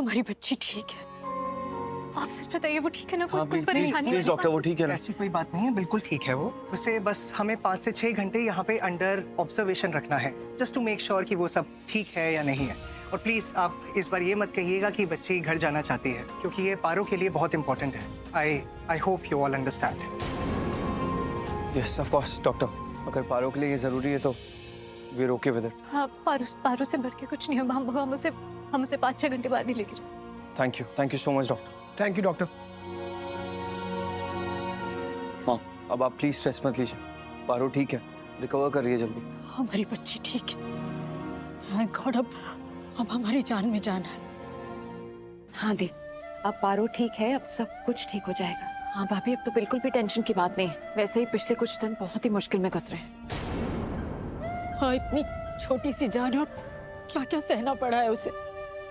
हमारी बच्ची ठीक है। आप सच बताइए वो ठीक है ना? कोई हाँ, कोई परेशानी? प्लीज डॉक्टर, वो ठीक है ना? ऐसी कोई बात नहीं है, बिल्कुल ठीक है वो। उसे बस हमें 5 से 6 घंटे यहाँ पे अंडर ऑब्जर्वेशन रखना है, जस्ट टू मेक श्योर कि वो सब ठीक है या नहीं है। और प्लीज आप इस बार ये मत कहिएगा कि बच्ची घर जाना चाहती है, क्योंकि ये पारो के लिए बहुत इंपॉर्टेंट है। I hope you all understand. Yes of course doctor, अगर पारो के लिए ये जरूरी है तो we are okay with it. हाँ, पारो से बढ़ के कुछ नहीं है। हम उसे 5-6 घंटे बाद ही लेके जाए। Thank you so much doctor. Thank you doctor. हाँ, अब आप प्लीज स्ट्रेस मत लीजिए, पारो ठीक है, रिकवर कर रही है जल्दी। हमारी बच्ची ठीक है। थैंक गॉड, अब हमारी जान में जान है। हाँ दी, अब पारो ठीक है, अब सब कुछ ठीक हो जाएगा। हाँ भाभी, अब तो बिल्कुल भी टेंशन की बात नहीं है। वैसे ही पिछले कुछ दिन बहुत ही मुश्किल में गुजरे हैं। हाँ, इतनी छोटी सी जान है और क्या क्या सहना पड़ा है उसे।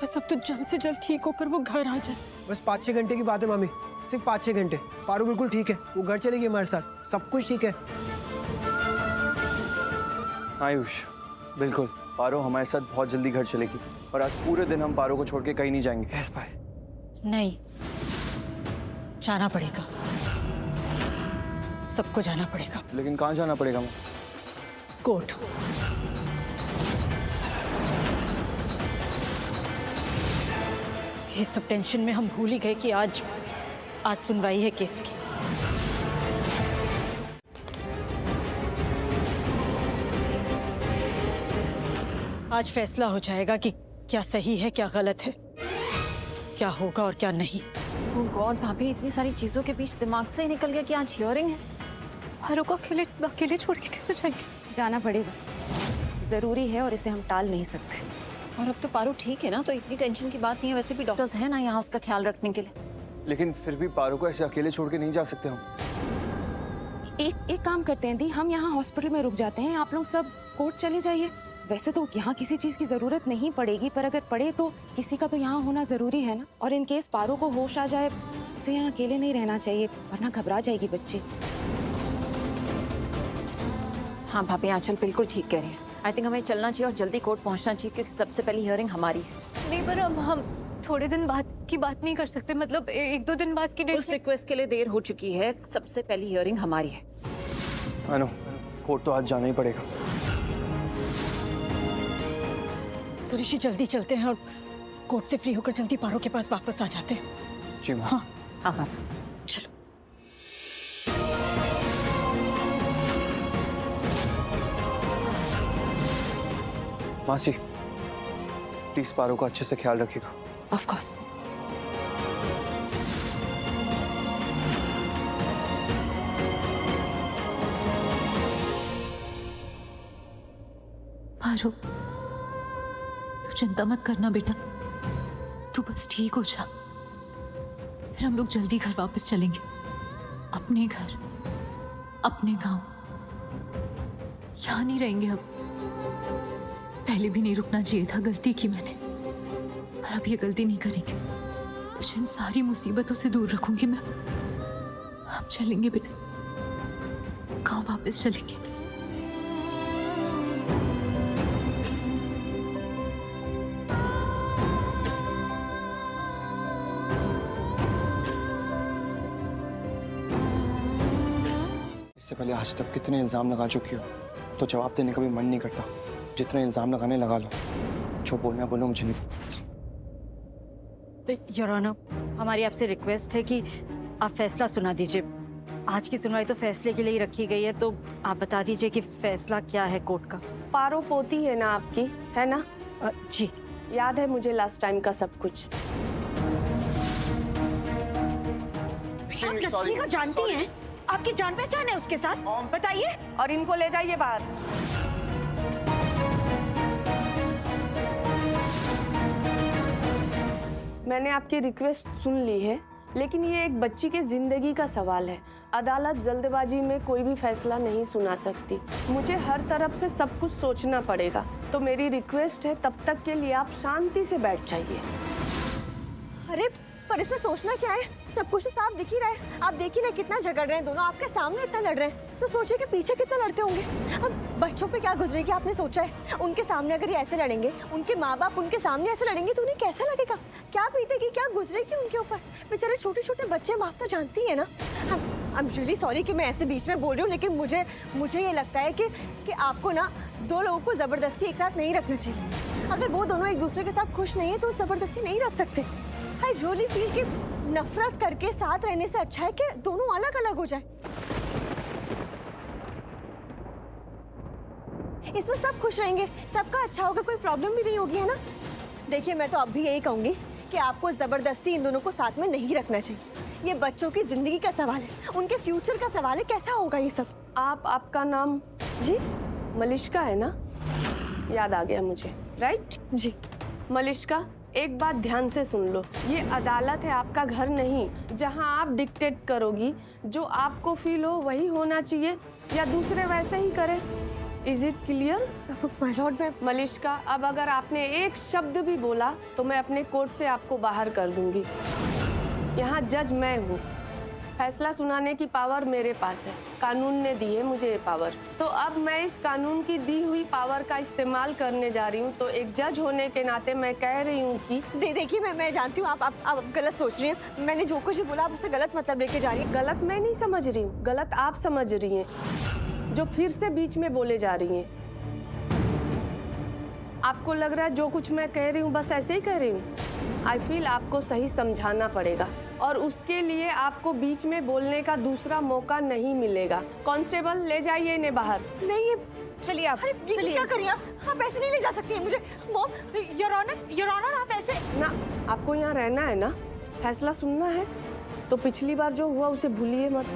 बस अब तो जल्द से जल्द ठीक होकर वो घर आ जाए। बस 5-6 घंटे की बात है मामी, सिर्फ 5-6 घंटे। पारो बिल्कुल ठीक है, वो घर चलेगी हमारे साथ, सब कुछ ठीक है। आयुष, बिल्कुल पारो हमारे साथ बहुत जल्दी घर चलेगी और आज पूरे दिन हम पारो को छोड़ के कहीं नहीं जाएंगे। यस भाई। नहीं, जाना पड़ेगा, सबको जाना पड़ेगा। लेकिन कहाँ जाना पड़ेगा? मैं कोर्ट। ये सब टेंशन में हम भूल ही गए कि आज सुनवाई है केस की। आज फैसला हो जाएगा कि क्या सही है क्या गलत है, क्या होगा और क्या नहीं। ओह गॉड भाभी, इतनी सारी चीजों के बीच दिमाग से ही निकल गया कि आज हियरिंग है। पारो को अकेले छोड़ के कैसे जाएंगे? जाना पड़ेगा, जरूरी है और इसे हम टाल नहीं सकते। और अब तो पारो ठीक है ना, तो इतनी टेंशन की बात नहीं है। वैसे भी डॉक्टर्स हैं ना यहाँ उसका ख्याल रखने के लिए। लेकिन फिर भी पारो को ऐसे अकेले छोड़ के नहीं जा सकते हम। एक काम करते हैं दी, हम यहाँ हॉस्पिटल में रुक जाते हैं, आप लोग सब कोर्ट चले जाइए। वैसे तो यहाँ किसी चीज की जरूरत नहीं पड़ेगी, पर अगर पड़े तो किसी का तो यहाँ होना जरूरी है ना। और इन केस पारो को होश आ जाए, उसे यहाँ अकेले नहीं रहना चाहिए, वरना घबरा जाएगी बच्ची। हाँ भाभी, आंचल बिल्कुल ठीक कह रही है। आई थिंक हमें चलना चाहिए और जल्दी कोर्ट पहुंचना चाहिए, क्योंकि सबसे पहली हियरिंग हमारी है। नहीं, पर हम थोड़े दिन बाद की बात नहीं कर सकते, मतलब 1-2 दिन बाद की डेट। उस रिक्वेस्ट के लिए देर हो चुकी है। सबसे पहली हियरिंग हमारी है। आई नो, कोर्ट तो आज जाना ही पड़ेगा। तो ऋषि जल्दी चलते हैं और कोर्ट से फ्री होकर जल्दी पारो के पास वापस आ जाते हैं। जी माँ। हाँ हाँ भाभी, चलो। मासी, प्लीज पारो का अच्छे से ख्याल रखिएगा। Of course. पारो, तू चिंता मत करना बेटा, तू बस ठीक हो जा। फिर हम लोग जल्दी घर वापस चलेंगे, अपने घर, अपने गांव। यहाँ नहीं रहेंगे अब। पहले भी नहीं रुकना चाहिए था, गलती की मैंने, पर अब ये गलती नहीं करेंगे। तुझे इन सारी मुसीबतों से दूर रखूंगी मैं। हम चलेंगे बेटा, गांव वापस चलेंगे। इससे पहले आज तक कितने इल्जाम लगा चुकी हो, तो जवाब देने का भी मन नहीं करता। जितने इल्जाम लगाने लगा लो, जो बोलना बोलो, मुझे नहीं पता। तो योर ऑनर, हमारी आपसे रिक्वेस्ट है कि आप फैसला सुना दीजिए। आज की सुनवाई तो फैसले के लिए ही रखी गई है, तो आप बता दीजिए कि फैसला क्या है कोर्ट का। पारो पोती है ना आपकी, है ना? जी याद है मुझे लास्ट टाइम का सब कुछ। आप लक्ष्मी को जानती हैं? आपकी जान पहचान है उसके साथ, बताइए। और इनको ले जाइए बाहर। मैंने आपकी रिक्वेस्ट सुन ली है, लेकिन ये एक बच्ची की जिंदगी का सवाल है। अदालत जल्दबाजी में कोई भी फैसला नहीं सुना सकती। मुझे हर तरफ से सब कुछ सोचना पड़ेगा, तो मेरी रिक्वेस्ट है तब तक के लिए आप शांति से बैठ जाइए। अरे पर इसमें सोचना क्या है? सब कुछ तो साफ दिख ही रहा है। आप देखिए ना कितना झगड़ रहे हैं दोनों, आपके सामने इतना लड़ रहे हैं, तो सोचिए कि पीछे कितना लड़ते होंगे। अब बच्चों पे क्या गुजरेगी आपने सोचा है? उनके सामने अगर ये ऐसे लड़ेंगे, उनके माँ बाप उनके सामने ऐसे लड़ेंगे तो उन्हें कैसा लगेगा? क्या बीतेगी, क्या गुजरेगी उनके ऊपर? बेचारे छोटे छोटे बच्चे, माँ तो जानती है ना। आई एम रियली सॉरी कि मैं ऐसे बीच में बोल रही हूँ, लेकिन मुझे ये लगता है कि आपको ना दो लोगों को जबरदस्ती एक साथ नहीं रखना चाहिए। अगर वो दोनों एक दूसरे के साथ खुश नहीं है तो जबरदस्ती नहीं रख सकते। आई रियली फील कि नफरत करके साथ रहने से अच्छा है कि दोनों अलग अलग हो जाए। इसमें सब खुश रहेंगे, सबका अच्छा होगा, कोई प्रॉब्लम भी नहीं होगी, है ना? देखिए मैं तो अब भी यही कहूंगी कि आपको जबरदस्ती इन दोनों को साथ में नहीं रखना चाहिए। ये बच्चों की जिंदगी का सवाल है, उनके फ्यूचर का सवाल है, कैसा होगा ये सब? आपका नाम जी मलिश्का है ना? याद आ गया मुझे, राइट? जी मलिश्का, एक बात ध्यान से सुन लो, ये अदालत है, आपका घर नहीं, जहां आप डिक्टेट करोगी। जो आपको फील हो वही होना चाहिए, या दूसरे वैसे ही करें। Is it clear? My Lord, मैं मलिश्का, अब अगर आपने एक शब्द भी बोला तो मैं अपने कोर्ट से आपको बाहर कर दूंगी। यहाँ जज मैं हूँ, फैसला सुनाने की पावर मेरे पास है, कानून ने दी है मुझे ये पावर। तो अब मैं इस कानून की दी हुई पावर का इस्तेमाल करने जा रही हूँ। तो एक जज होने के नाते मैं कह रही हूँ कि देखिए मैं जानती हूँ आप गलत सोच रही हैं। मैंने जो कुछ भी बोला आप उससे गलत मतलब लेके जा रही हैं। गलत मैं नहीं समझ रही हूँ, गलत आप समझ रही हैं, जो फिर से बीच में बोले जा रही हैं। आपको लग रहा है जो कुछ मैं कह रही हूँ बस ऐसे ही कह रही हूँ। आई फील आपको सही समझाना पड़ेगा, और उसके लिए आपको बीच में बोलने का दूसरा मौका नहीं मिलेगा। कांस्टेबल, ले जाइए इन्हें बाहर। नहीं, चलिए आप, ये क्या करिए आप ऐसे नहीं ले जा सकती हैं मुझे। मॉम, योर ऑनर आप ऐसे ना, आपको यहाँ रहना है ना, फैसला सुनना है, तो पिछली बार जो हुआ उसे भूलिए मत।